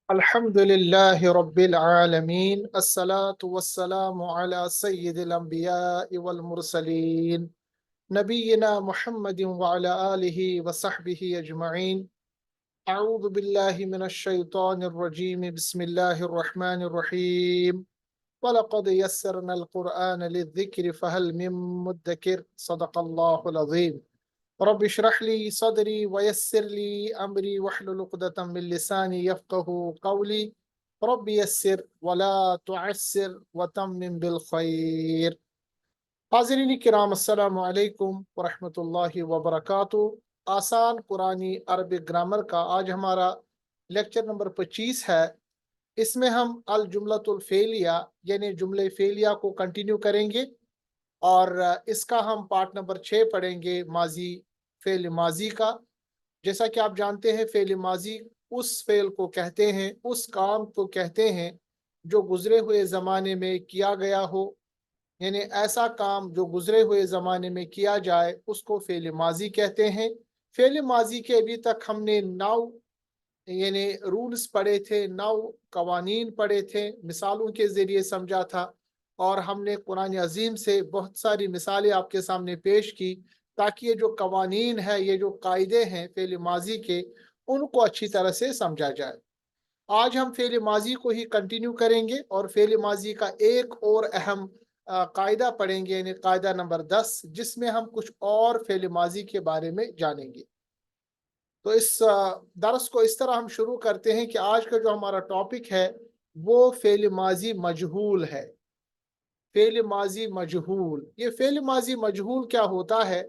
الحمدللہ رب العالمین الصلاة والسلام علی سید الانبیاء والمرسلین نبینا محمد وعلی آلہ وصحبہ اجمعین اعوذ باللہ من الشیطان الرجیم بسم اللہ الرحمن الرحیم وَلَقَدْ يَسَّرْنَا الْقُرْآنَ لِلذِّكْرِ فَهَلْ مِن مُدَّكِرٍ صدق اللہ العظیم رب اشرح لي صدري ويسر لي امري واحلل عقدة من لساني يفقهوا قولي رب يسر ولا تعسر وتمم بالخير. حاضرین کرام، السلام علیکم ورحمۃ اللہ وبرکاتہ. آسان قرآنی عربک گرامر کا آج ہمارا لیکچر نمبر 25 ہے. اس میں ہم الجملۃ الفعلیہ یعنی جملہ فعلیہ کو کنٹینیو کریں گے اور اس کا ہم پارٹ نمبر 6 پڑھیں گے، ماضی فعل ماضی کا. جیسا کہ آپ جانتے ہیں فعل ماضی اس فعل کو کہتے ہیں، اس کام کو کہتے ہیں جو گزرے ہوئے زمانے میں کیا گیا ہو، یعنی ایسا کام جو گزرے ہوئے زمانے میں کیا جائے اس کو فعل ماضی کہتے ہیں. فعل ماضی کے ابھی تک ہم نے 9 یعنی رولز پڑھے تھے، 9 قوانین پڑھے تھے، مثالوں کے ذریعے سمجھا تھا، اور ہم نے قرآن عظیم سے بہت ساری مثالیں آپ کے سامنے پیش کی تاکہ یہ جو قوانین ہے، یہ جو قاعدے ہیں فعل ماضی کے، ان کو اچھی طرح سے سمجھا جائے. آج ہم فعل ماضی کو ہی کنٹینیو کریں گے اور فعل ماضی کا ایک اور اہم قاعدہ پڑھیں گے، یعنی قاعدہ نمبر 10، جس میں ہم کچھ اور فعل ماضی کے بارے میں جانیں گے. تو اس درس کو اس طرح ہم شروع کرتے ہیں کہ آج کا جو ہمارا ٹاپک ہے وہ فعل ماضی مجہول ہے. فعل ماضی مجہول، یہ فعل ماضی مجہول کیا ہوتا ہے؟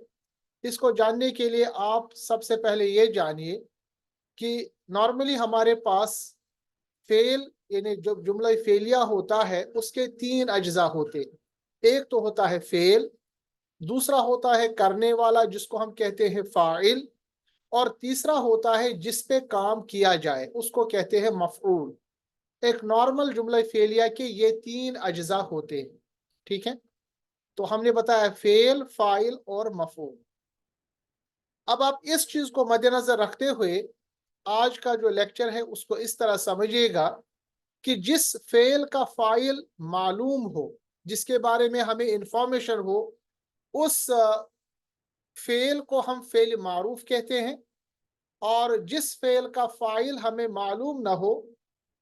اس کو جاننے کے لیے آپ سب سے پہلے یہ جانیے کہ نارملی ہمارے پاس فعل یعنی جو جملہ فعلیہ ہوتا ہے اس کے 3 اجزاء ہوتے ہیں. ایک تو ہوتا ہے فعل، دوسرا ہوتا ہے کرنے والا جس کو ہم کہتے ہیں فاعل، اور تیسرا ہوتا ہے جس پہ کام کیا جائے اس کو کہتے ہیں مفعول. ایک نارمل جملہ فعلیہ کے یہ 3 اجزاء ہوتے ہیں. ٹھیک ہے، تو ہم نے بتایا فعل، فاعل اور مفعول. اب آپ اس چیز کو مد نظر رکھتے ہوئے آج کا جو لیکچر ہے اس کو اس طرح سمجھیے گا کہ جس فعل کا فاعل معلوم ہو، جس کے بارے میں ہمیں انفارمیشن ہو، اس فعل کو ہم فعل معروف کہتے ہیں، اور جس فعل کا فاعل ہمیں معلوم نہ ہو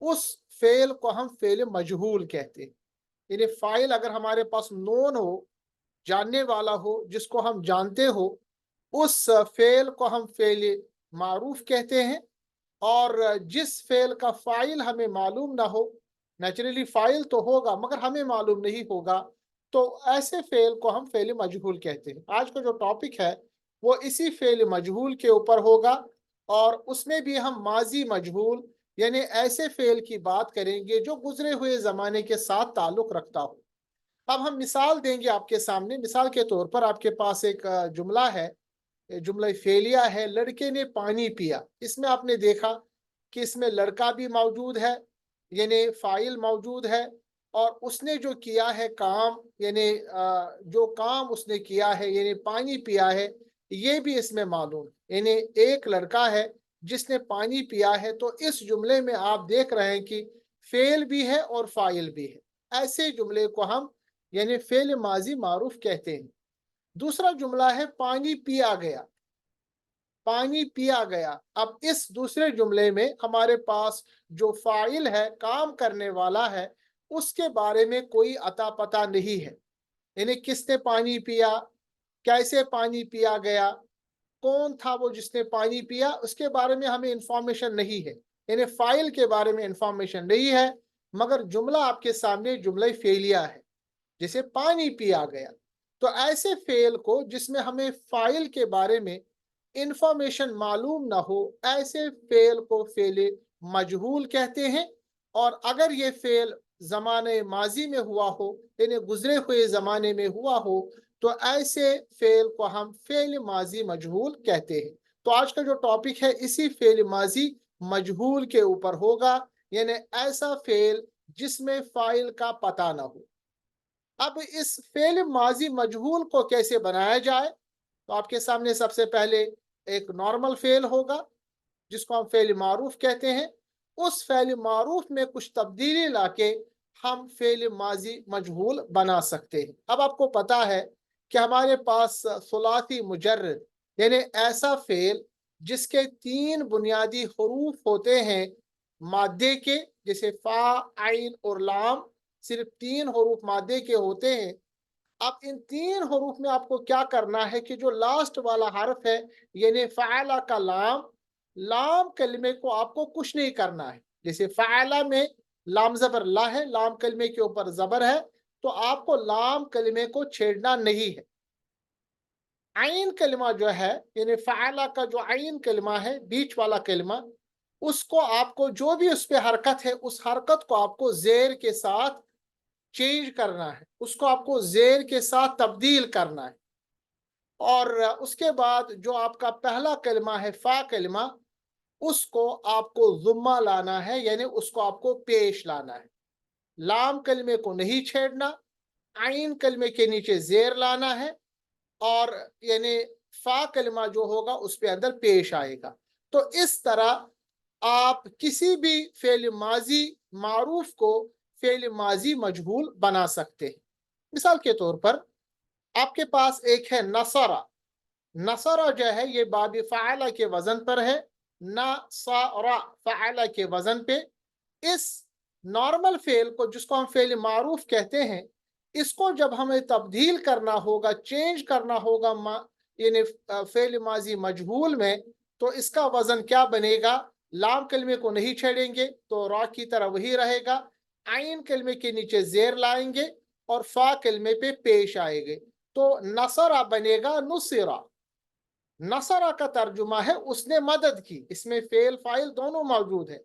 اس فعل کو ہم فعل مجہول کہتے ہیں. یعنی فاعل اگر ہمارے پاس نون ہو، جاننے والا ہو، جس کو ہم جانتے ہو، اس فعل کو ہم فعل معروف کہتے ہیں. اور جس فعل کا فاعل ہمیں معلوم نہ ہو، نیچرلی فاعل تو ہوگا مگر ہمیں معلوم نہیں ہوگا، تو ایسے فعل کو ہم فعل مجہول کہتے ہیں. آج کا جو ٹاپک ہے وہ اسی فعل مجہول کے اوپر ہوگا، اور اس میں بھی ہم ماضی مجہول یعنی ایسے فعل کی بات کریں گے جو گزرے ہوئے زمانے کے ساتھ تعلق رکھتا ہو. اب ہم مثال دیں گے آپ کے سامنے. مثال کے طور پر آپ کے پاس ایک جملہ ہے، جملہ فعلیہ ہے، لڑکے نے پانی پیا. اس میں آپ نے دیکھا کہ اس میں لڑکا بھی موجود ہے یعنی فاعل موجود ہے، اور اس نے جو کیا ہے کام، یعنی جو کام اس نے کیا ہے یعنی پانی پیا ہے، یہ بھی اس میں معلوم. یعنی ایک لڑکا ہے جس نے پانی پیا ہے. تو اس جملے میں آپ دیکھ رہے ہیں کہ فعل بھی ہے اور فاعل بھی ہے. ایسے جملے کو ہم یعنی فعل ماضی معروف کہتے ہیں. دوسرا جملہ ہے پانی پیا گیا. پانی پیا گیا. اب اس دوسرے جملے میں ہمارے پاس جو فاعل ہے، کام کرنے والا ہے، اس کے بارے میں کوئی عطا پتہ نہیں ہے. یعنی کس نے پانی پیا، کیسے پانی پیا گیا، کون تھا وہ جس نے پانی پیا، اس کے بارے میں ہمیں انفارمیشن نہیں ہے. یعنی فاعل کے بارے میں انفارمیشن نہیں ہے، مگر جملہ آپ کے سامنے جملہ فعلیہ ہے جسے پانی پیا گیا. تو ایسے فعل کو جس میں ہمیں فاعل کے بارے میں انفارمیشن معلوم نہ ہو، ایسے فعل کو فعل مجہول کہتے ہیں. اور اگر یہ فعل زمانے ماضی میں ہوا ہو یعنی گزرے ہوئے زمانے میں ہوا ہو تو ایسے فعل کو ہم فعل ماضی مجہول کہتے ہیں. تو آج کا جو ٹاپک ہے اسی فعل ماضی مجہول کے اوپر ہوگا، یعنی ایسا فعل جس میں فاعل کا پتہ نہ ہو. اب اس فعل ماضی مجہول کو کیسے بنایا جائے؟ تو آپ کے سامنے سب سے پہلے ایک نارمل فعل ہوگا جس کو ہم فعل معروف کہتے ہیں، उस फ़ेल मारूफ में कुछ तब्दीली लाके हम फ़ेल माजी मजहूल बना सकते हैं। अब आपको पता है कि हमारे पास सुलासी मुजर्रद यानी ऐसा फ़ेल जिसके 3 बुनियादी हरूफ होते हैं मादे के, जैसे फ़ा, आइन और लाम, सिर्फ 3 हरूफ मादे के होते हैं। अब इन 3 हरूफ में आपको क्या करना है कि जो लास्ट वाला हर्फ है यानी फ़अला का लाम, लाम कलमे को आपको कुछ नहीं करना है। जैसे फ़अला में लाम ज़बर ला है, लाम कलमे के ऊपर ज़बर है, तो आपको लाम कलमे को छेड़ना नहीं है। आइन कलमा जो है यानी फ़अला का जो आइन कलमा है, बीच वाला कलमा, उसको आपको जो भी उस पे हरकत है, उस हरकत को आपको ज़ेर के साथ चेंज करना है, उसको आपको ज़ेर के साथ तब्दील करना है। और उसके बाद जो आपका पहला कलमा है फ़ा कलमा, उसको आपको ज़ुम्मा लाना है, यानी उसको आपको पेश लाना है। लाम कलमे को नहीं छेड़ना, आइन कलमे के नीचे ज़ेर लाना है, और यानी फ़ा कलमा जो होगा उस पे अंदर पेश आएगा। तो इस तरह आप किसी भी फ़ेल माज़ी मारूफ को फ़ेल माज़ी मजहूल बना सकते हैं। मिसाल के तौर पर आपके पास एक है नसरा। नसरा जो है ये बाब फ़अला के वज़न पर है, नसरा फ़अला के वज़न पे। इस नॉर्मल फ़ेल को, जिसको हम फ़ेल मारूफ कहते हैं, इसको जब हमें तब्दील करना होगा, चेंज करना होगा यानी फ़ेल माज़ी मजहूल में, तो इसका वज़न क्या बनेगा? लाम कलमे को नहीं छेड़ेंगे तो रा की तरह वही रहेगा, आइन कलमे के नीचे ज़ेर लाएंगे और फ़ा कलमे पे पेश आएंगे, तो नसरा बनेगा नुसिरा। नसरा का तर्जुमा है उसने मदद की, इसमें फ़ेल फ़ाइल दोनों मौजूद है।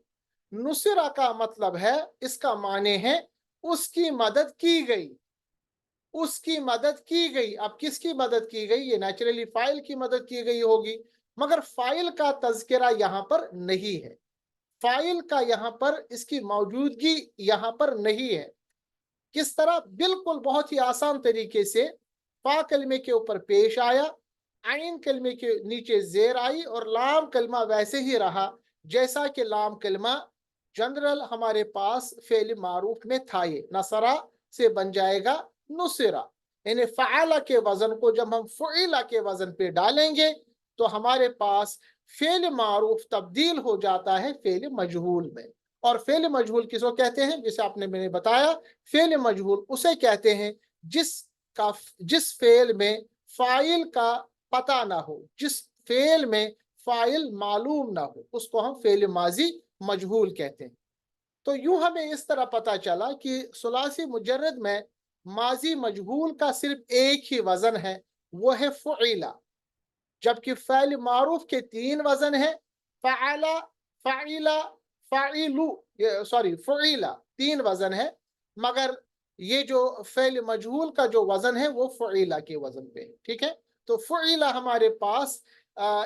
नुसिरा का मतलब है, इसका माने है उसकी मदद की गई, उसकी मदद की गई। अब किसकी मदद की गई? ये नेचुरली फाइल की मदद की गई होगी, मगर फाइल का तज़किरा यहाँ पर नहीं है। फाइल का यहाँ पर, इसकी मौजूदगी यहाँ पर नहीं है। किस तरह? बिल्कुल बहुत ही आसान तरीके से फा कलमे के ऊपर पेश आया, आइन कलमे के नीचे जेर आई और लाम कलमा वैसे ही रहा जैसा कि लाम कलमा जनरल हमारे पास फेल मारूफ में था। ये नसरा से बन जाएगा नुसरा, यानी फ़अला के वजन को जब हम फ़ुइला के वजन पे डालेंगे तो हमारे पास फेल मारूफ तब्दील हो जाता है फेल मजहूल में। और फेल मजहूल किसको कहते हैं? जैसे आपने मैंने बताया, फेल मजहूल उसे कहते हैं जिस फेल में फाइल का पता ना हो, जिस फेल में फाइल मालूम ना हो, उसको हम फेल माजी मजहूल कहते हैं। तो यूं हमें इस तरह पता चला कि सुलासी मुजर्रद में माजी मजहूल का सिर्फ एक ही वजन है, वो है फ़ुइला। जबकि फ़ैल मारूफ के 3 वजन है, फ़अला, फ़इला, फ़ाइलु, सॉरी फ़ुइला 3 वजन है, मगर ये जो फ़ेल मजहूल का जो वजन है वो फ़ुइला के वजन पे है। ठीक है, तो फ़ुइला हमारे पास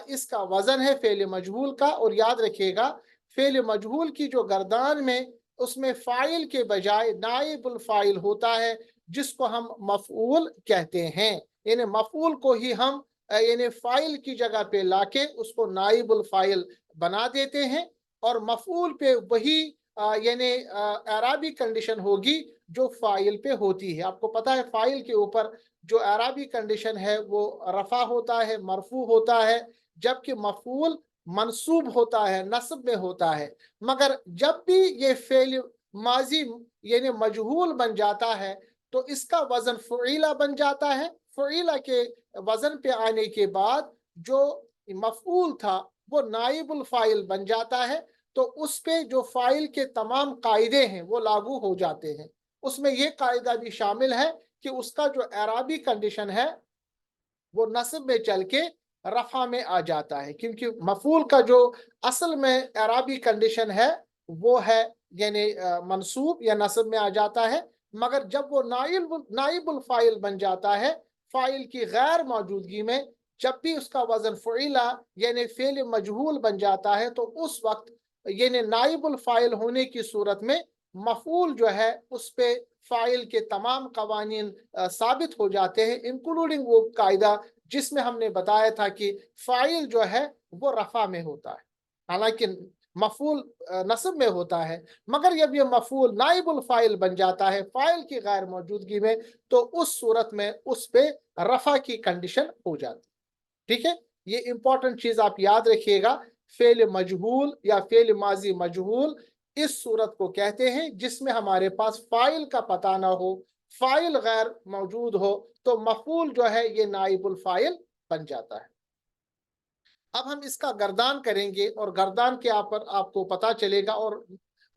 इसका वजन है फ़ेल मजहूल का। और याद रखिएगा, फ़ेल मजहूल की जो गर्दान में उसमें फ़ाइल के बजाय नाइबुल फ़ाइल होता है, जिसको हम मफ़ऊल कहते हैं। यानी मफ़ऊल को ही हम यानी फाइल की जगह पे लाके उसको नाइबुल फाइल बना देते हैं, और मफूल पे वही यानी एराबी कंडीशन होगी जो फाइल पे होती है। आपको पता है फाइल के ऊपर जो एराबी कंडीशन है वो रफा होता है, मरफू होता है, जबकि मफूल मंसूब होता है, नस्ब में होता है। मगर जब भी ये फेल माजी यानी मजहूल बन जाता है तो इसका वजन फ़ुइला बन जाता है। फ़ुइला के वजन पे आने के बाद जो मफऊल था वो नाइबुल फाइल बन जाता है, तो उस पे जो फाइल के तमाम कायदे हैं वो लागू हो जाते हैं। उसमें ये कायदा भी शामिल है कि उसका जो एराबी कंडीशन है वो नस्ब में चल के रफा में आ जाता है, क्योंकि मफूल का जो असल में एराबी कंडीशन है वो है यानी मंसूब या नस्ब में आ जाता है। मगर जब वो नाइबुल फाइल बन जाता है फाइल की गैर मौजूदगी में, जब भी उसका वजन फ़ुइला यानी फेल मजहूल बन जाता है, तो उस वक्त यानी नाइबुल फाइल होने की सूरत में मफूल जो है उस पे फाइल के तमाम कवानीन साबित हो जाते हैं, इंक्लूडिंग वो कायदा जिसमें हमने बताया था कि फाइल जो है वो रफा में होता है। हालांकि मफूल नस्ब में होता है, मगर जब ये मफूल नाइबुल फाइल बन जाता है फाइल की गैर मौजूदगी में, तो उस सूरत में उस पे रफा की कंडीशन हो जाती है। ठीक है, ये इंपॉर्टेंट चीज आप याद रखिएगा। फेल मजहूल या फेल माजी मजहूल इस सूरत को कहते हैं जिसमें हमारे पास फाइल का पता ना हो, फाइल गैर मौजूद हो, तो मफूल जो है ये नाइबुल फाइल बन जाता है। अब हम इसका गर्दान करेंगे और गर्दान के आप पर आपको पता चलेगा, और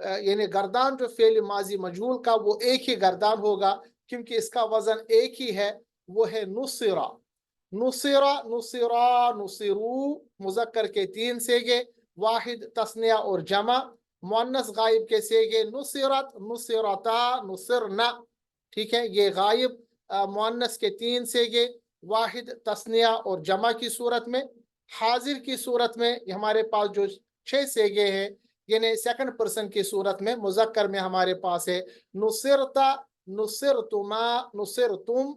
यानी गर्दान जो फेल माजी मजहूल का वो एक ही गर्दान होगा, क्योंकि इसका वजन एक ही है, वो है नुसिरा। नुसिरा, नुसिरा, नुसिरू, मुजक्कर के 3 सेगे, वाहिद तस्निया और जमा, मुअन्नस गायब के सेगे नुसिरत, नुसिरता, नुसिरना। ठीक है, ये गायब मुअन्नस के 3 सेगे, वाहिद तस्निया और जमा की सूरत में। हाजिर की सूरत में हमारे पास जो 6 सेगे हैं, यानी सेकंड पर्सन की सूरत में मुजक्कर में हमारे पास है नुसिरता, नुसिरतुमा, नुसिरतुम।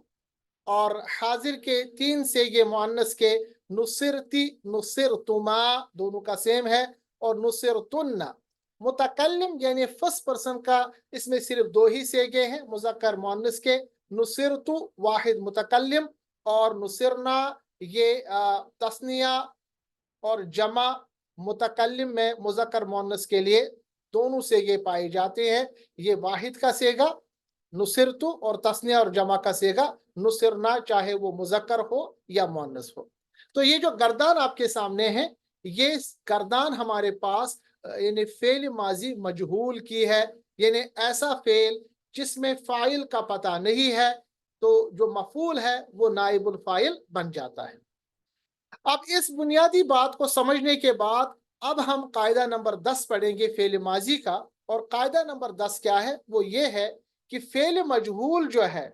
और हाजिर के 3 सेगे मुअन्नस के नुसिरती, नुसिरतुमा, दोनों का सेम है, और नुसिरतुन्ना। मुतकल्लिम यानी फर्स्ट पर्सन का इसमें सिर्फ 2 ही सेगे हैं मुजक्कर मुअन्नस के, नुसिरतु वाहिद मुतकल्लिम, और नुसिरना ये तस्निया और जमा मुतकल्लिम में मुजक्कर मुअन्नस के लिए दोनों सेगे पाए जाते हैं। ये वाहिद का सेगा नुसिरतु और तस्निया और जमा का सेगा नुसिरना, चाहे वो मुजक्कर हो या मुअन्नस हो। तो ये जो गर्दान आपके सामने है, ये गर्दान हमारे पास यानी फेल माजी मजहूल की है, यानी ऐसा फेल जिसमें फाइल का पता नहीं है, तो जो मफूल है वो नाइबुल फाइल बन जाता है। अब इस बुनियादी बात को समझने के बाद अब हम कायदा नंबर 10 पढ़ेंगे फेल माजी का। और कायदा नंबर 10 क्या है? वो ये है कि फेल मजहूल जो है,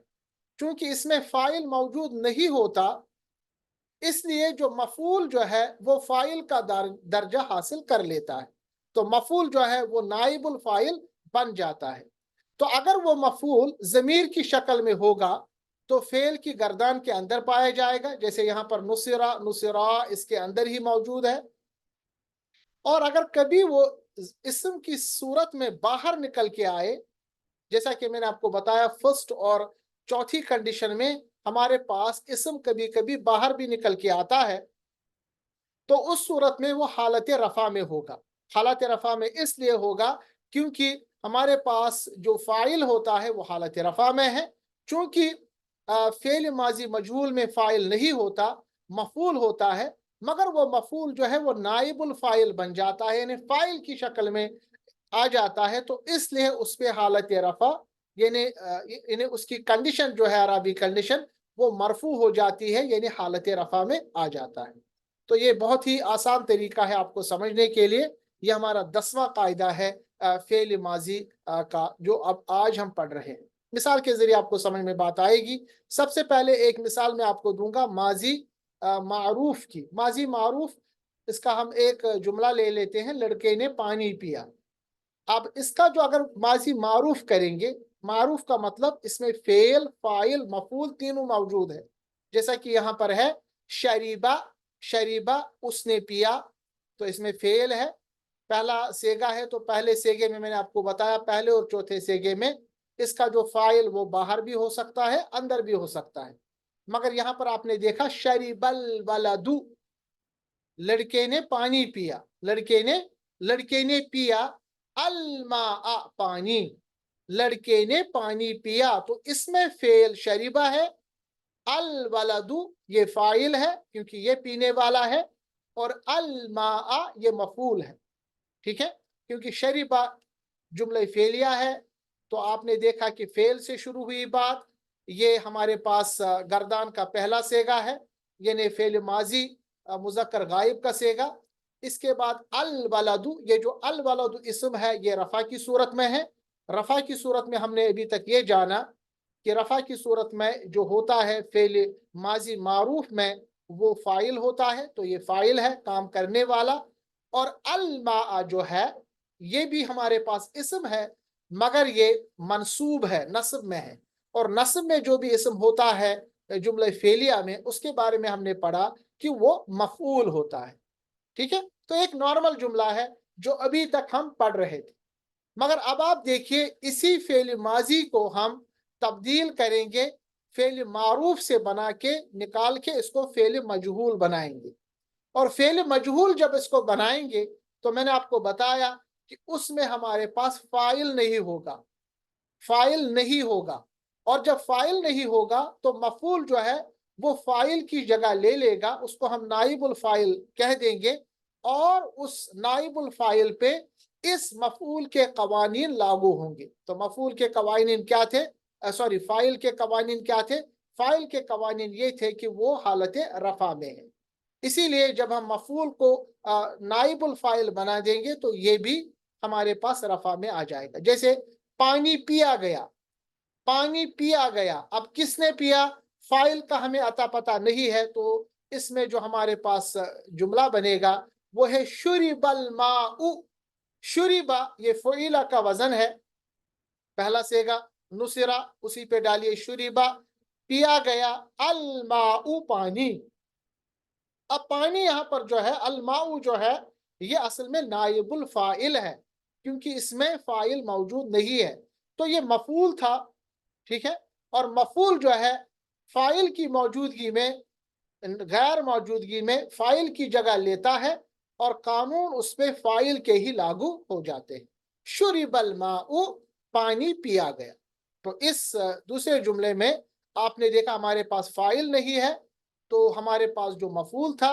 चूंकि इसमें फाइल मौजूद नहीं होता, इसलिए जो मफूल जो है वो फाइल का दर्जा हासिल कर लेता है, तो मफूल जो है वो नाइबुल फाइल बन जाता है। तो अगर वो मफूल जमीर की शक्ल में होगा तो फेल की गर्दान के अंदर पाया जाएगा, जैसे यहाँ पर नुसिरा, नुसिरा इसके अंदर ही मौजूद है। और अगर कभी वो इस्म की सूरत में बाहर निकल के आए, जैसा कि मैंने आपको बताया फर्स्ट और चौथी कंडीशन में हमारे पास इस्म कभी कभी बाहर भी निकल के आता है, तो उस सूरत में वो हालत रफा में होगा। हालत रफा में इसलिए होगा क्योंकि हमारे पास जो फाइल होता है वो हालत रफा में है। चूंकि फेल माजी मजहूल में फाइल नहीं होता, मफूल होता है, मगर वो मफूल जो है वो नाइबुल फाइल बन जाता है, यानी फाइल की शक्ल में आ जाता है, तो इसलिए उस पे हालत रफा यानी उसकी कंडीशन जो है अरबी कंडीशन वो मरफू हो जाती है, यानी हालत रफा में आ जाता है। तो ये बहुत ही आसान तरीका है आपको समझने के लिए। ये हमारा 10वां कायदा है फेल माजी का, जो अब आज हम पढ़ रहे हैं। मिसाल के जरिए आपको समझ में बात आएगी। सबसे पहले एक मिसाल मैं आपको दूंगा माजी मारूफ की। माजी मारूफ, इसका हम एक जुमला ले लेते हैं, लड़के ने पानी पिया। अब इसका जो अगर माजी मारूफ करेंगे, मारूफ का मतलब इसमें फेल, फाइल, मफूल तीनों मौजूद है। जैसा कि यहाँ पर है शरीबा, शरीबा उसने पिया, तो इसमें फेल है, पहला सेगा है, तो पहले सेगे में मैंने आपको बताया पहले और चौथे सेगे में इसका जो फाइल वो बाहर भी हो सकता है, अंदर भी हो सकता है। मगर यहाँ पर आपने देखा शरीबल वलदू, लड़के ने पानी पिया, लड़के ने पिया, अलमा पानी, लड़के ने पानी पिया, तो इसमें फेल शरीबा है, अल वलदू ये फाइल है क्योंकि ये पीने वाला है, और अलमा ये मफूल है। ठीक है, क्योंकि शरीबा जुमला फेलिया है, तो आपने देखा कि फेल से शुरू हुई बात, ये हमारे पास गर्दान का पहला सेगा है, यानी फेल माजी मुजक्कर गायब का सेगा। इसके बाद अल वलदू, ये जो अल वलदू इसम है ये रफा की सूरत में है। रफा की सूरत में हमने अभी तक ये जाना कि रफा की सूरत में जो होता है फेल माजी मारूफ में वो फाइल होता है, तो ये फाइल है, काम करने वाला। और अल मा जो है ये भी हमारे पास इसम है, मगर ये मंसूब है, नस्ब में है। और नस्ब में जो भी इसम होता है जुमला फेलिया में, उसके बारे में हमने पढ़ा कि वो मफूल होता है। ठीक है, तो एक नॉर्मल जुमला है जो अभी तक हम पढ़ रहे थे। मगर अब आप देखिए इसी फेल माजी को हम तब्दील करेंगे, फेल मारूफ से बना के निकाल के इसको फेल मजहूल बनाएंगे। और फेल मजहूल जब इसको बनाएंगे तो मैंने आपको बताया कि उसमें हमारे पास फाइल नहीं होगा, फाइल नहीं होगा। और जब फाइल नहीं होगा तो मफूल जो है वो फाइल की जगह ले लेगा, उसको हम नाइबुल फाइल कह देंगे। और उस नाइबुल फाइल पे इस मफूल के कवानीन लागू होंगे। तो मफूल के कवानीन क्या थे, सॉरी फाइल के कवानीन क्या थे? फाइल के कवानीन ये थे कि वो हालत रफा में है। इसीलिए जब हम मफूल को नाइबुल फाइल बना देंगे तो ये भी हमारे पास रफा में आ जाएगा। जैसे पानी पिया गया, पानी पिया गया, अब किसने पिया? फाइल का हमें अता पता नहीं है, तो इसमें जो हमारे पास जुमला बनेगा वो है शुरिबल माउ। शुरिबा ये फ़ुइला का वजन है, पहला सेगा। नुसिरा उसी पे डालिए शुरिबा, पिया गया। अल माउ पानी। अब पानी यहाँ पर जो है अल माउ जो है ये असल में नाइबुल फाइल है, क्योंकि इसमें फाइल मौजूद नहीं है। तो ये मफूल था, ठीक है। और मफूल जो है फाइल की मौजूदगी में, गैर मौजूदगी में फाइल की जगह लेता है और कानून उस पे फाइल के ही लागू हो जाते हैं। शुरिबल माउ पानी पिया गया। तो इस दूसरे जुमले में आपने देखा हमारे पास फाइल नहीं है, तो हमारे पास जो मफूल था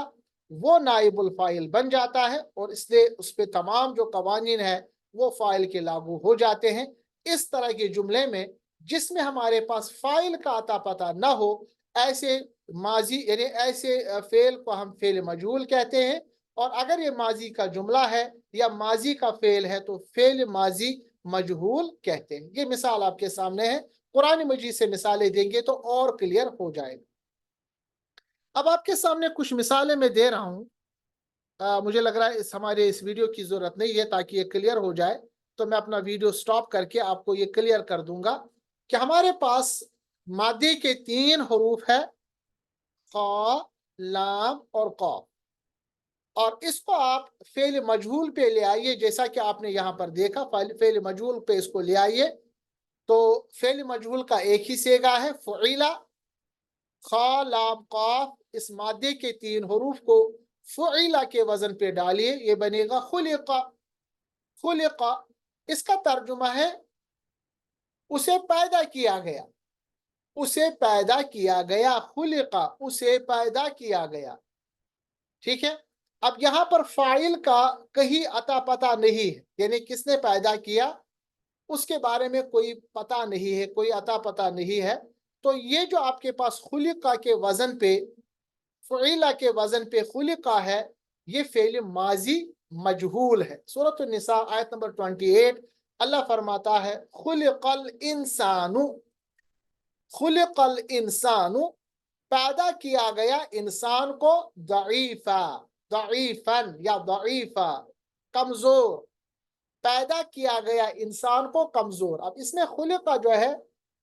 वो नाइबुल फाइल बन जाता है और इसलिए उस पे तमाम जो कवानीन है वो फाइल के लागू हो जाते हैं। इस तरह के जुमले में जिसमें हमारे पास फाइल का अता पता ना हो, ऐसे माजी यानी ऐसे फेल को हम फेल मजहूल कहते हैं। और अगर ये माजी का जुमला है या माजी का फेल है तो फेल माजी मजहूल कहते हैं। ये मिसाल आपके सामने है, कुरान मजीद से मिसालें देंगे तो और क्लियर हो जाएगा। अब आपके सामने कुछ मिसालें मैं दे रहा हूँ। मुझे लग रहा है हमारे इस वीडियो की जरूरत नहीं है, ताकि ये क्लियर हो जाए तो मैं अपना वीडियो स्टॉप करके आपको ये क्लियर कर दूंगा कि हमारे पास मादे के 3 हरूफ है, ख, लाम और कौफ। और इसको आप फेल मजहूल पे ले आइए, जैसा कि आपने यहाँ पर देखा फेल मजहूल पे इसको ले आइए। तो फेल मजहूल का एक ही सेगा है फ़ुइला। ख, लाम, कौफ, इस मादे के 3 हरूफ को फ़ुइला के वजन पे डालिए, ये बनेगा खुलिका। खुलिका इसका तर्जुमा है उसे पैदा किया गया, उसे पैदा किया गया। खुलिका उसे पैदा किया गया, ठीक है। अब यहाँ पर फाइल का कहीं अता पता नहीं है, यानी किसने पैदा किया उसके बारे में कोई पता नहीं है, कोई अता पता नहीं है। तो ये जो आपके पास खुलिका के वजन पे, फ़ुइला के वजन पे खुलिका है, ये फेल माजी मजहूल है। सूरत निसा आयत नंबर 28 अल्लाह फरमाता है खुलिकल इंसानु, खुलिकल इंसानु पैदा किया गया इंसान को, दईफा, दईफन या दईफा कमजोर, पैदा किया गया इंसान को कमजोर। अब इसमें खुलिका जो है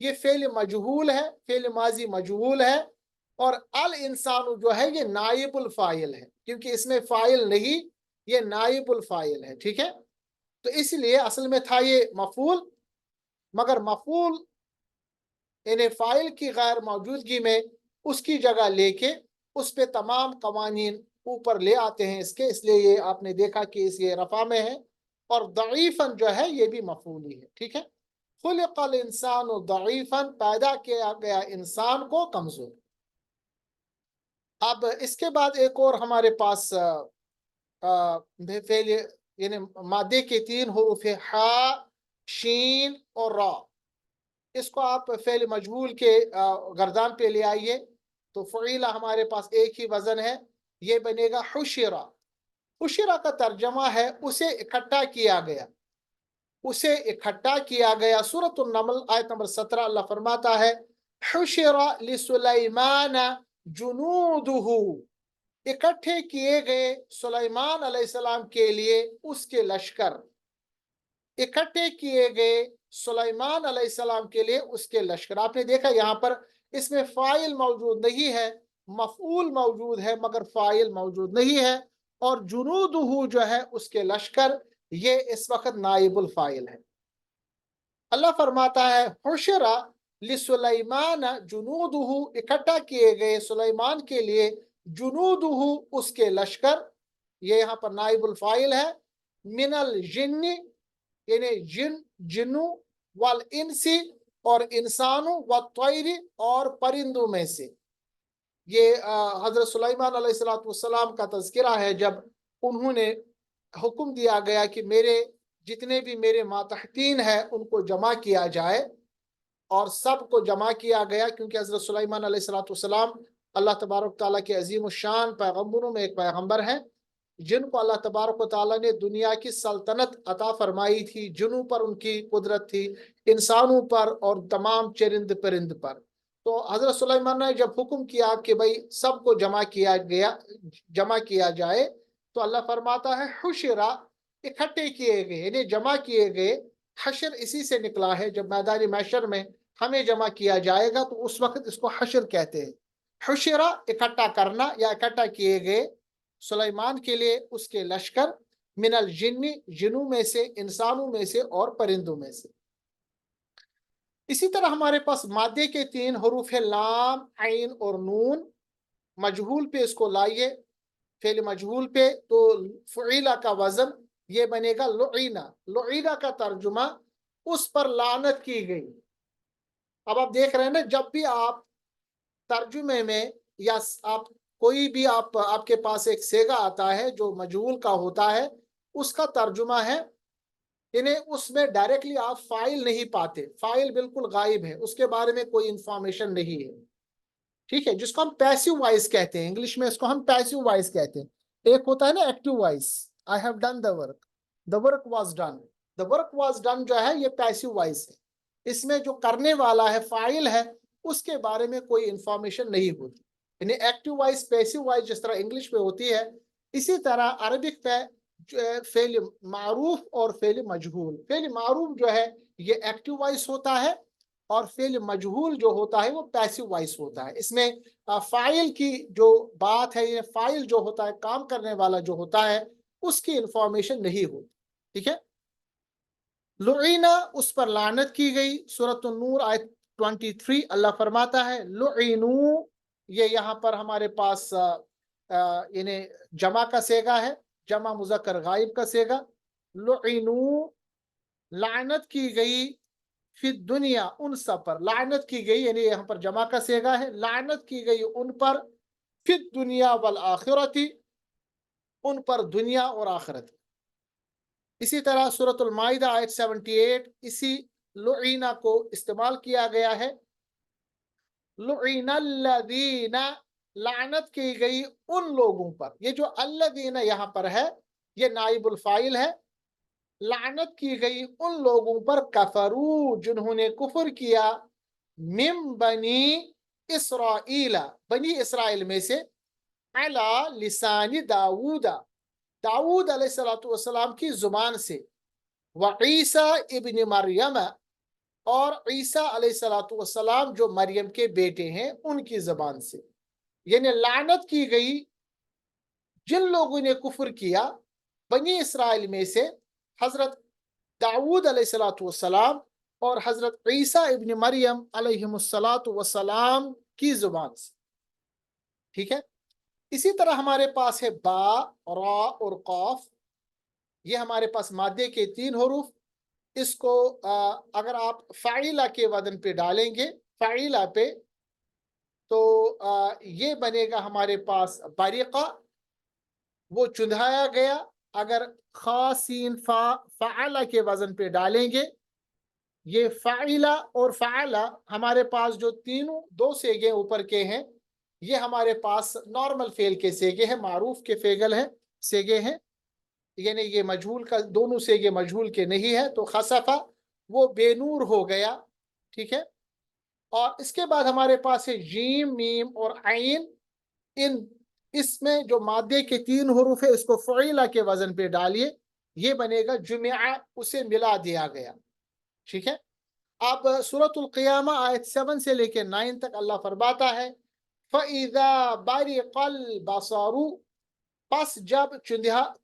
ये फेल मजहूल है, फेल माजी मजहूल है। और अल इंसान जो है ये नाइबुल फाइल है, क्योंकि इसमें फाइल नहीं, ये नाइबुल फाइल है, ठीक है। तो इसलिए असल में था ये मफूल, मगर मफूल यानी फाइल की गैर मौजूदगी में उसकी जगह लेके उस पे तमाम कवानीन ऊपर ले आते हैं इसके, इसलिए ये आपने देखा कि इस ये रफा में है। और दईफन जो है ये भी मफूल ही है, ठीक है। खुलिकल इंसान दईफन पैदा किया गया इंसान को कमजोर। अब इसके बाद एक और हमारे पास फेल यानी मादे के 3 हरूफ है, हा, शीन और रा। इसको आप फेल मजहूल के गर्दान पे ले आइए। तो फ़ुइला हमारे पास एक ही वजन है, ये बनेगा हुशिरा। हुशिरा का तर्जमा है उसे इकट्ठा किया गया, उसे इकट्ठा किया गया। सूरत नमल आयत नंबर 17 अल्लाह फरमाता है हुशिरा लिसुलैमान जुनूदुहु, इकट्ठे किए गए सुलेमान अलैहिस्सलाम के लिए उसके लश्कर, इकट्ठे किए गए सुलेमान अलैहिस्सलाम के लिए उसके लश्कर। आपने देखा यहाँ पर इसमें फाइल मौजूद नहीं है, मफूल मौजूद है मगर फाइल मौजूद नहीं है। और जुनूदुहु जो है उसके लश्कर, یہ اس وقت نائب الفاعل ہے۔ اللہ فرماتا ہے حشرا لسلیمان جنودہ، اکٹھا کیے گئے سلیمان کے لیے جنودہ اس کے لشکر، یہ یہاں پر نائب الفاعل ہے، من الجن یعنی جنوں، والانسی اور انسانوں، والطیر اور پرندوں میں سے۔ یہ حضرت سلیمان علیہ السلام کا تذکرہ ہے جب انہوں نے حکم دیا گیا کہ میرے جتنے بھی میرے ماتحتین ہیں ان کو جمع کیا جائے، اور سب کو جمع کیا گیا، کیونکہ حضرت سلیمان علیہ السلام اللہ تبارک تعالیٰ کے عظیم الشان پیغمبروں میں ایک پیغمبر ہیں، جن کو اللہ تبارک و تعالیٰ نے دنیا کی سلطنت عطا فرمائی تھی، جنوں پر ان کی قدرت تھی، انسانوں پر اور تمام چرند پرند پر۔ تو حضرت سلیمان نے جب حکم کیا کہ بھائی سب کو جمع کیا جائے، تو اللہ فرماتا ہے حشرا، اکٹھے کیے گئے، یعنی جمع کیے گئے۔ حشر اسی سے نکلا ہے، جب میدان محشر میں ہمیں جمع کیا جائے گا تو اس وقت اس کو حشر کہتے ہیں۔ حشرا اکٹھا کرنا یا اکٹھا کیے گئے سلیمان کے لیے اس کے لشکر، من الجن جنوں میں سے، انسانوں میں سے اور پرندوں میں سے۔ اسی طرح ہمارے پاس مادے کے 3 حروف ہیں، لام، عین اور نون۔ مجہول پہ اس کو لائیے، فعل مجہول پہ، تو فعیلہ کا وزن یہ بنے گا لعینہ۔ لعینہ کا ترجمہ اس پر لعنت کی گئی۔ اب آپ دیکھ رہے ہیں نا، جب بھی آپ ترجمے میں یا آپ کوئی بھی آپ کے پاس ایک سیگا آتا ہے جو مجہول کا ہوتا ہے، اس کا ترجمہ ہے، یعنی اس میں ڈائریکٹلی آپ فائل نہیں پاتے، فائل بالکل غائب ہے، اس کے بارے میں کوئی انفارمیشن نہیں ہے، ٹھیک ہے، جس کو ہم پیسیو وائس کہتے ہیں، انگلش میں اس کو ہم پیسیو وائس کہتے ہیں۔ ایک ہوتا ہے نا active voice, I have done the work, the work was done، the work was done جو ہے یہ پیسیو وائس ہے، اس میں جو کرنے والا ہے، فائل ہے، اس کے بارے میں کوئی انفارمیشن نہیں ہوتی، یعنی ایکٹیو وائس، پیسیو وائس جس طرح انگلش میں ہوتی ہے، اسی طرح عربک پہ فعل معروف اور فعل مجہول۔ فعل معروف جو ہے یہ ایکٹیو وائس ہوتا ہے، اور فعل مجہول جو ہوتا ہے وہ پیسیو وائس ہوتا ہے۔ اس میں فائل کی جو بات ہے، یہ فائل جو ہوتا ہے، کام کرنے والا جو ہوتا ہے، اس کی انفارمیشن نہیں ہوتی، ٹھیک ہے۔ لعینہ، اس پر لعنت کی گئی۔ سورۃ النور آیت 23 اللہ فرماتا ہے لعنو، یہ یہاں پر ہمارے پاس یعنی جمع کا سیگا ہے، جمع مذکر غائب کا سیگا۔ لعنو، لعنت کی گئی، فی دنیا، ان سب پر لعنت کی گئی، یعنی یہاں پر جمع کا سیگا ہے، لعنت کی گئی ان پر، فی دنیا والآخرتی، ان پر دنیا اور آخرت۔ اسی طرح سورۃ المائدہ آیت 78 اسی لعینہ کو استعمال کیا گیا ہے، لعین الذین، لعنت کی گئی ان لوگوں پر۔ یہ جو الذین یہاں پر ہے یہ نائب الفاعل ہے، لعنت کی گئی ان لوگوں پر، کفرو، جنہوں نے کفر کیا، من بنی اسرائیل، بنی اسرائیل میں سے، علی لسان داود، داود علیہ السلام کی زبان سے، وعیسیٰ ابن مریم، اور عیسیٰ علیہ السلام جو مریم کے بیٹے ہیں ان کی زبان سے۔ یعنی لعنت کی گئی جن لوگوں نے کفر کیا بنی اسرائیل میں سے، حضرت داود علیہ السلام اور حضرت عیسیٰ ابن مریم علیہ السلام کی زبان سے، ٹھیک ہے۔ اسی طرح ہمارے پاس ہے با، را اور قاف، یہ ہمارے پاس مادے کے 3 حروف۔ اس کو اگر آپ فاعلہ کے وزن پہ ڈالیں گے، فاعلہ پہ، تو یہ بنے گا ہمارے پاس بریقہ، وہ چندھایا گیا۔ اگر خاصین فعلہ کے وزن پہ ڈالیں گے، یہ فعلہ اور فعلہ ہمارے پاس جو 2 سیگے اوپر کے ہیں، یہ ہمارے پاس نارمل فعل کے سیگے ہیں، معروف کے فعل ہیں، سیگے ہیں، یعنی یہ مجہول کا، دونوں سیگے مجہول کے نہیں ہے، تو خسفہ وہ بے نور ہو گیا، ٹھیک ہے۔ اور اس کے بعد ہمارے پاس ہے جیم، میم اور عین، اس میں جو مادے کے 3 حروف ہے اس کو فعیلہ کے وزن پہ ڈالیے، یہ بنے گا جمعہ، اسے ملا دیا گیا، ٹھیک ہے۔ اب سورۃ القیامہ آیت 7 سے لے کے 9 تک اللہ فرماتا ہے فَإِذَا بَرِقَ الْبَصَرُ، پس جب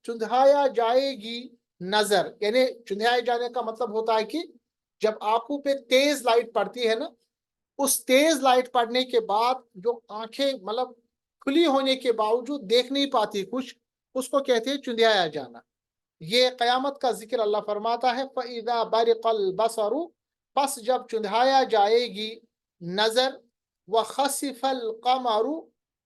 چندھایا جائے گی नजर, यानी चुंधियाए जाने का मतलब होता है कि जब आंखों पे तेज लाइट पड़ती है ना, उस तेज लाइट पड़ने के बाद जो आंखें मतलब खुली होने के बावजूद देख नहीं पाती कुछ, उसको कहते हैं चुंधियाया जाना। ये कयामत का जिक्र अल्लाह फरमाता है, फ़इज़ा बरिक़ल बसरु, बस जब चुंधियाया जाएगी नजर, व खसिफल कमरु,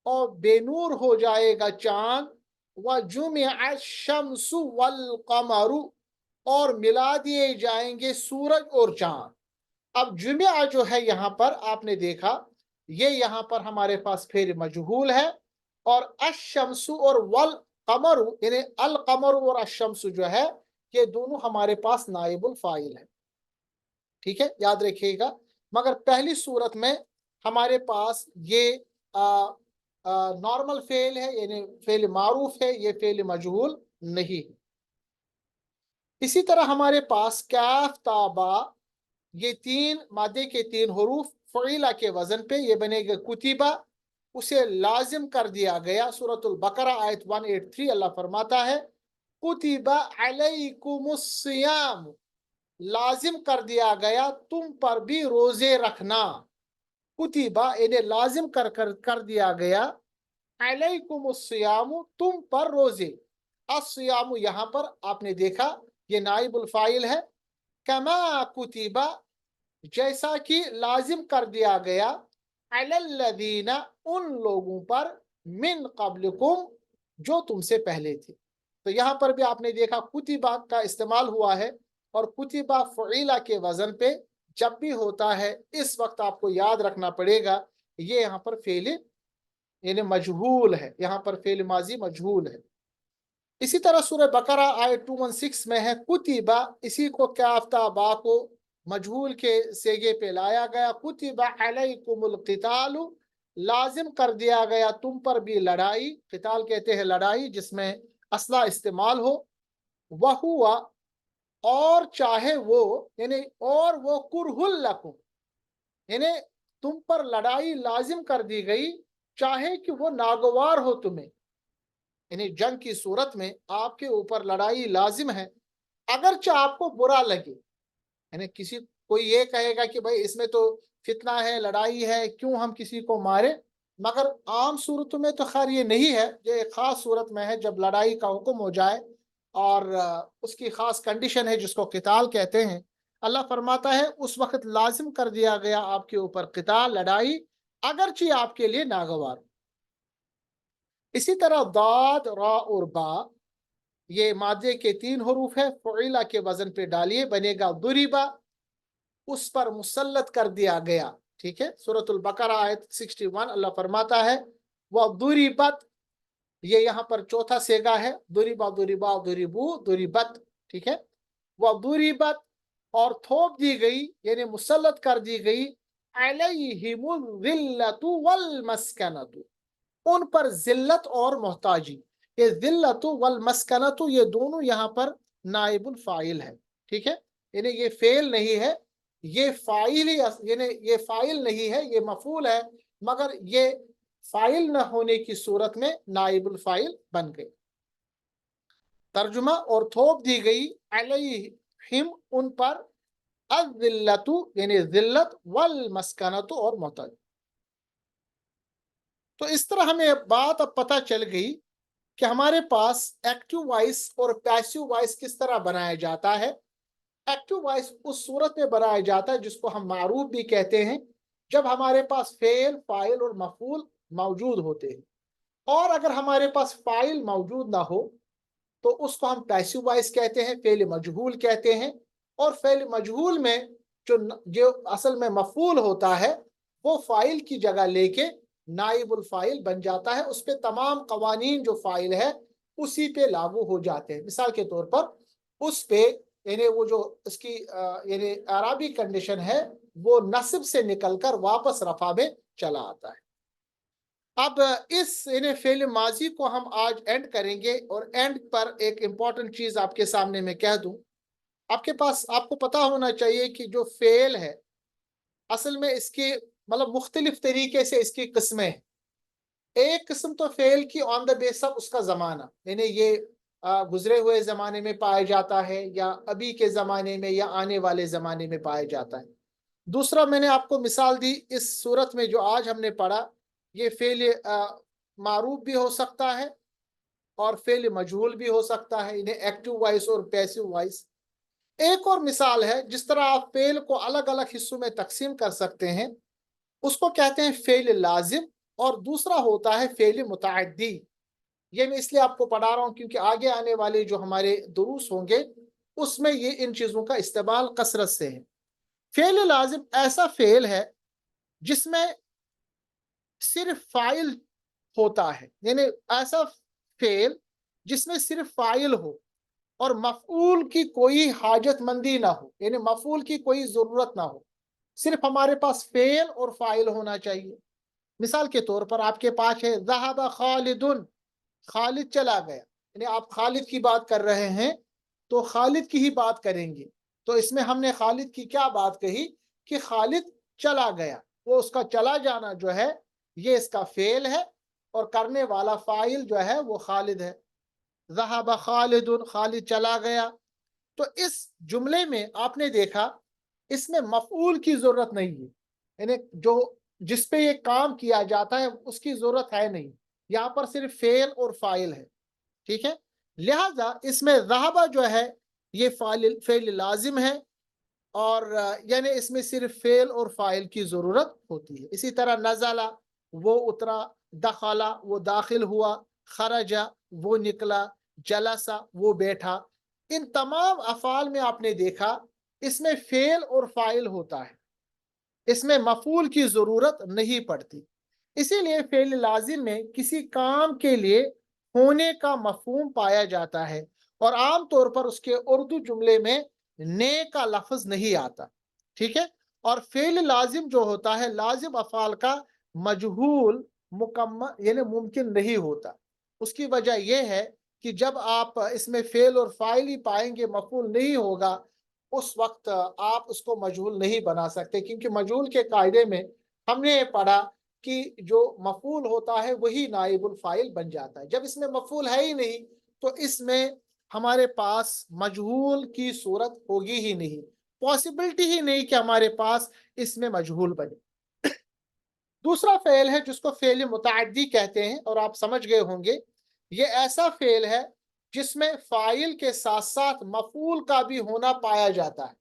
और बेनूर हो जाएगा चांद, व जुमिअ शम्सु वल कमरु, और मिला दिए जाएंगे सूरज और चांद। अब जुमिया जो है यहाँ पर आपने देखा, ये यहाँ पर हमारे पास फिर मजहूल है, और अशमसु और वल कमरु, यानी अल कमरु और अशमसु जो है, ये दोनों हमारे पास नाइबुल फाइल है। ठीक है, याद रखिएगा। मगर पहली सूरत में हमारे पास ये नॉर्मल फेल है, यानी फेल मारूफ है, ये फेल मजहूल नहीं। इसी तरह हमारे पास कैफ ताबा, ये तीन मादे के तीन हरूफ फ़ईला के वजन पे ये बनेगा कुतिबा, उसे लाजिम कर दिया गया। सूरतुल बकरा आयत 183 अल्लाह फरमाता है, कुतिबा अलैकुमुस्सियाम, लाजिम कर दिया गया तुम पर भी रोजे रखना। कुतिबा इन्हें लाजिम कर दिया गया, अलैकुमुस्सियाम, तुम पर रोजे। अस्सियाम यहाँ पर आपने देखा ये नाइबुल फाइल है। कमा कुतिबा, जैसा कि लाजिम कर दिया गया, अलल्लदीना, उन लोगों पर, मिन कब्लकुम, जो तुमसे पहले थे। तो यहाँ पर भी आपने देखा कुतिबा का इस्तेमाल हुआ है, और कुतिबा फ़ईला के वजन पे जब भी होता है इस वक्त आपको याद रखना पड़ेगा, ये यहाँ पर फेल यानी मजहूल है, यहाँ पर फेल माजी मजहूल है। इसी तरह सूरह बकरा आयत 216 में है कुतिबा, इसी को काफ्ता बा को मजहूल के सेगे पे लाया गया। कुतिबा अलैकुमुल क़ितालु, लाजिम कर दिया गया तुम पर भी लड़ाई। क़िताल कहते हैं लड़ाई जिसमें असला इस्तेमाल हो। वहुआ, और चाहे वो, यानी और वो, कुरहुल लकुम, यानी तुम पर लड़ाई लाजिम कर दी गई, चाहे कि वो नागवार हो तुम्हें, यानी जंग की सूरत में आपके ऊपर लड़ाई लाजिम है, अगरचे आपको बुरा लगे। यानी किसी कोई ये कहेगा कि भाई इसमें तो फितना है, लड़ाई है, क्यों हम किसी को मारे, मगर आम सूरतों में तो खैर ये नहीं है। ये एक ख़ास सूरत में है जब लड़ाई का हुक्म हो जाए, और उसकी ख़ास कंडीशन है जिसको क़िताल कहते हैं। अल्लाह फरमाता है उस वक़्त लाजिम कर दिया गया आपके ऊपर क़िताल, लड़ाई, अगरचे आपके लिए नागवार। इसी तरह दाद, रा और बा, ये मादे के तीन हरूफ है, फ़ईला के वजन पे डालिए बनेगा दुरिबा, उस पर मुसल्लत कर दिया गया। ठीक है, सूरतुल बकरा आयत 61 अल्लाह फरमाता है, वह दुरिबत, ये यहाँ पर चौथा सेगा है, दुरिबा दुरिबा दुरिबू दुरिबत। ठीक है, वह दुरिबत, और थोप दी गई, यानी मुसल्लत कर दी गई, अलैहिमुल ज़िल्लतु वल मस्कनतु, उन पर जिल्लत और मोहताजी। ये जिल्लतु वल मस्कनतु ये दोनों यहाँ पर नाइबुल फाइल है। ठीक है, यानी ये फेल नहीं है, ये फाइल ही, यानी ये फाइल नहीं है, ये मफूल है, मगर ये फाइल न होने की सूरत में नाइबुल फाइल बन गए। तर्जुमा, और थोप दी गई, अलैहिम, उन पर, अज़िल्लतु यानी जिल्लत, वल मस्कनतु और मोहताजी। तो इस तरह हमें बात अब पता चल गई कि हमारे पास एक्टिव वॉइस और पैसिव वॉइस किस तरह बनाया जाता है। एक्टिव वॉइस उस सूरत में बनाया जाता है जिसको हम मारूफ भी कहते हैं, जब हमारे पास फेल, फाइल और मफूल मौजूद होते हैं। और अगर हमारे पास फाइल मौजूद ना हो तो उसको हम पैसिव वॉइस कहते हैं, फेल मजहूल कहते हैं। और फेल मजहूल में जो असल में मफूल होता है वो फाइल की जगह लेके नाइबुल फाइल बन जाता है, उस पे तमाम कवानीन जो फाइल है उसी पे लागू हो जाते हैं। मिसाल के तौर पर उस पे, यानी वो जो इसकी यानी अराबी कंडीशन है वो नस्ब से निकलकर वापस रफा में चला आता है। अब इस यानी फेल माजी को हम आज एंड करेंगे, और एंड पर एक इम्पॉर्टेंट चीज आपके सामने मैं कह दूं। आपके पास, आपको पता होना चाहिए कि जो फेल है असल में इसकी मतलब मुख्तलिफ तरीके से इसकी किस्में हैं। एक किस्म तो फेल की ऑन द बेस ऑफ उसका जमाना, यानी ये गुजरे हुए ज़माने में पाया जाता है या अभी के ज़माने में या आने वाले ज़माने में पाया जाता है। दूसरा मैंने आपको मिसाल दी इस सूरत में जो आज हमने पढ़ा, ये फ़ेल मारूफ भी हो सकता है और फ़ेल मजहूल भी हो सकता है, इन्हें एक्टिव वॉइस और पैसिव वॉइस। एक और मिसाल है जिस तरह आप फ़ेल को अलग-अलग हिस्सों में तक़सीम कर सकते हैं, उसको कहते हैं फ़ेल लाज़िम और दूसरा होता है फ़ेल मुतअद्दी। ये मैं इसलिए आपको पढ़ा रहा हूँ क्योंकि आगे आने वाले जो हमारे दुरूस होंगे उसमें ये इन चीज़ों का इस्तेमाल कसरत से है। फ़ेल लाज़िम ऐसा फ़ेल है जिसमें सिर्फ़ फ़ाइल होता है, यानी ऐसा फ़ेल जिसमें सिर्फ़ फ़ाइल हो और मफ़ऊल की कोई हाजतमंदी ना हो, यानी मफ़ऊल की कोई ज़रूरत ना हो। सिर्फ़ हमारे पास फ़ेल और फ़ाइल होना चाहिए। मिसाल के तौर पर आपके पास है ज़हब खालिदुन, खालिद चला गया, यानी आप खालिद की बात कर रहे हैं तो खालिद की ही बात करेंगे। तो इसमें हमने खालिद की क्या बात कही कि खालिद चला गया, वो उसका चला जाना जो है ये इसका फेल है और करने वाला फाइल जो है वो खालिद है। ज़हब खालिदुन, खालिद चला गया। तो इस जुमले में आपने देखा इसमें मफ़ऊल की ज़रूरत नहीं है, यानी जो जिस पे ये काम किया जाता है उसकी ज़रूरत है नहीं। यहाँ पर सिर्फ फेल और फाइल है, ठीक है। लिहाजा इसमें ज़हाबा जो है ये फाइल फेल लाजिम है और यानी इसमें सिर्फ फेल और फाइल की ज़रूरत होती है। इसी तरह नज़ला वो उतरा, दखला वो दाखिल हुआ, खरजा वो निकला, जलसा वो बैठा। इन तमाम अफ़ाल में आपने देखा इसमें फेल और फाइल होता है, इसमें मफ़ूल की ज़रूरत नहीं पड़ती। इसीलिए फ़ेल लाज़िम में किसी काम के लिए होने का मफ़हूम पाया जाता है और आम तौर पर उसके उर्दू जुमले में ने का लफ़्ज़ नहीं आता, ठीक है? और फ़ेल लाज़िम जो होता है, लाज़िम अफ़आल का मजहूल मुकम्मल यानी मुमकिन नहीं होता। उसकी वजह ये है कि जब आप इसमें फ़ेल और फ़ाइल ही पाएँगे, मफ़ऊल नहीं होगा, उस वक़्त आप उसको मजहूल नहीं बना सकते क्योंकि मजहूल के कायदे में हमने पढ़ा कि जो मफ़ऊल होता है वही नाइबुल फ़ाइल बन जाता है। जब इसमें मफ़ऊल है ही नहीं तो इसमें हमारे पास मजहूल की सूरत होगी ही नहीं। पॉसिबिलिटी ही नहीं कि हमारे पास इसमें मजहूल बने। दूसरा फ़ेल है जिसको फ़ेल मुतअद्दी कहते हैं और आप समझ गए होंगे। ये ऐसा फ़ेल है जिसमें फ़ाइल के साथ-साथ मफ़ऊल का भी होना पाया जाता है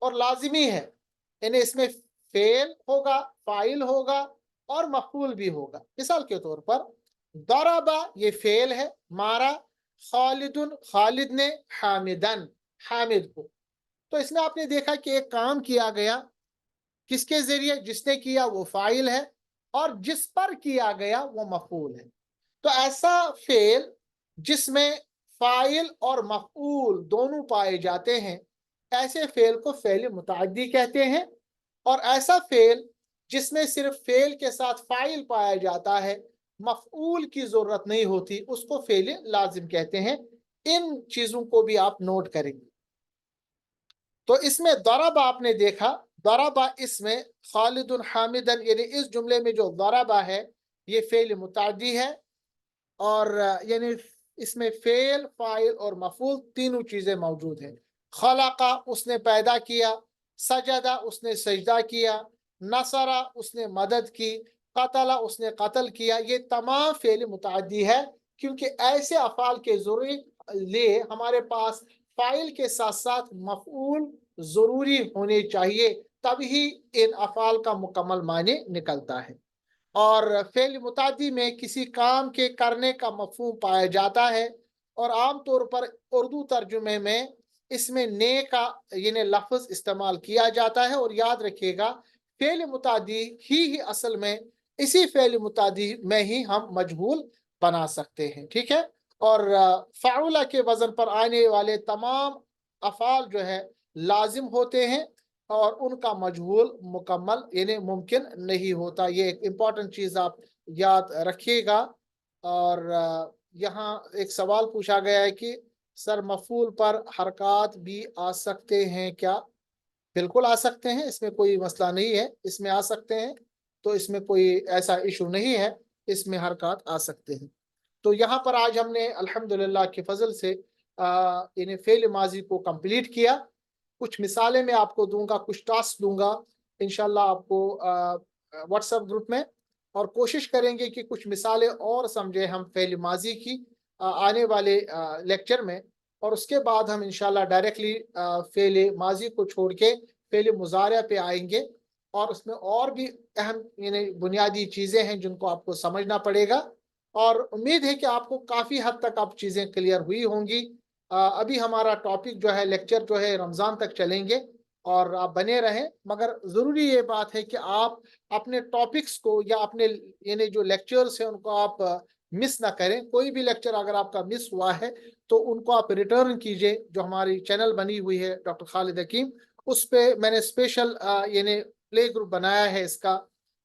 और लाज़िमी है। यानी इसमें फ़ेल होगा, फ़ाइल होगा और मफ़ऊल भी होगा। मिसाल के तौर पर दरबा ये फ़ेल है, मारा, खालिदुन खालिद ने हामिदन हामिद को। तो इसमें आपने देखा कि एक काम किया गया, किसके ज़रिए? जिसने किया वो फ़ाइल है और जिस पर किया गया वो मफ़ऊल है। तो ऐसा फ़ेल जिसमें फ़ाइल और मफ़ऊल दोनों पाए जाते हैं, ऐसे फ़ेल को फ़ेल मुतअद्दी कहते हैं और ऐसा फ़ेल जिसमें सिर्फ़ फ़ेल के साथ फ़ाइल पाया जाता है, मफ़ऊल की ज़रूरत नहीं होती, उसको फ़ेल लाज़िम कहते हैं। इन चीज़ों को भी आप नोट करेंगे। तो इसमें दरबा आपने देखा, दरबा इसमें खालिदुन हामिदन यानी इस जुमले में जो दरबा है, ये फ़ेल मुतअद्दी है और यानी इसमें फ़ेल, फ़ाइल और मफ़ऊल तीनों चीज़ें मौजूद हैं। खलक़ा उसने पैदा किया, सजदा उसने सजदा किया, नसरा उसने मदद की, क़तला उसने क़त्ल किया। ये तमाम फ़ेल मुतअद्दी है क्योंकि ऐसे अफ़आल के ज़रूरी लिए हमारे पास फ़ाइल के साथ-साथ मफ़ऊल ज़रूरी होने चाहिए, तभी इन अफ़आल का मुकम्मल माने निकलता है। और फ़ेल मुतादी में किसी काम के करने का मफ़हूम पाया जाता है और आम तौर पर उर्दू तर्जुमे में इसमें ने का यानी लफ़्ज़ इस्तेमाल किया जाता है और याद रखिएगा फ़ेल मुतादी ही असल में इसी फ़ेल मुतादी में ही हम मजहूल बना सकते हैं, ठीक है? और फ़अला के वज़न पर आने वाले तमाम अफ़आल जो है लाज़िम होते हैं और उनका मजहूल मुकम्मल यानी मुमकिन नहीं होता। ये एक इम्पॉर्टेंट चीज़ आप याद रखिएगा। और यहाँ एक सवाल पूछा गया है कि सर मफ़ऊल पर हरकत भी आ सकते हैं क्या? बिल्कुल आ सकते हैं, इसमें कोई मसला नहीं है, इसमें आ सकते हैं, तो इसमें कोई ऐसा इश्यू नहीं है, इसमें हरकत आ सकते हैं। تو यहाँ पर आज हमने अल्हम्दुलिल्लाह के फजल से इन्हें फेल माजी को कंप्लीट किया। कुछ मिसालें मैं आपको दूंगा, कुछ टास्क दूंगा इंशाल्लाह आपको व्हाट्सएप ग्रुप में, और कोशिश करेंगे कि कुछ मिसालें और समझे हम फेल माजी की आने वाले लेक्चर में, और उसके बाद हम इंशाल्लाह डायरेक्टली फेल माजी को छोड़ के फेल मुजारिया पे आएंगे, और उसमें और भी अहम यानी बुनियादी चीज़ें हैं जिनको आपको समझना पड़ेगा। और उम्मीद है कि आपको काफ़ी हद तक अब चीज़ें क्लियर हुई होंगी। अभी हमारा टॉपिक जो है, लेक्चर जो है, रमज़ान तक चलेंगे और आप बने रहें, मगर ज़रूरी ये बात है कि आप अपने टॉपिक्स को या अपने यानी जो लेक्चर्स हैं उनको आप मिस ना करें। कोई भी लेक्चर अगर आपका मिस हुआ है तो उनको आप रिटर्न कीजिए। जो हमारी चैनल बनी हुई है डॉक्टर खालिद हकीम, उस पे मैंने स्पेशल यानी प्ले ग्रुप बनाया है, इसका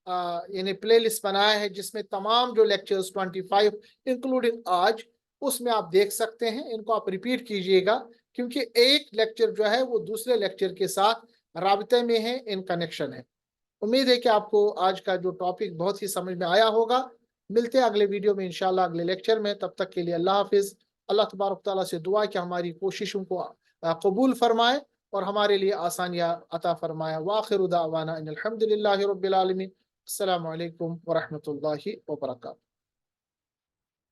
यानी प्ले लिस्ट बनाया है जिसमें तमाम जो लेक्चर्स 25 इंक्लूडिंग आज, उसमें आप देख सकते हैं। इनको आप रिपीट कीजिएगा क्योंकि एक लेक्चर जो है वो दूसरे लेक्चर के साथ राबते में है, इन कनेक्शन है। उम्मीद है कि आपको आज का जो टॉपिक बहुत ही समझ में आया होगा। मिलते हैं अगले वीडियो में इंशाल्लाह, अगले लेक्चर में। तब तक के लिए अल्लाह हाफिज़। अल्लाह तबारक तआला से दुआ है कि हमारी कोशिशों को कबूल फरमाए और हमारे लिए आसानियाँ अता फरमाए। वाखिरु दावाना अनिल हम्दुलिल्लाहि रब्बिल आलमीन। अस्सलामु अलैकुम व रहमतुल्लाहि व बरकातहू।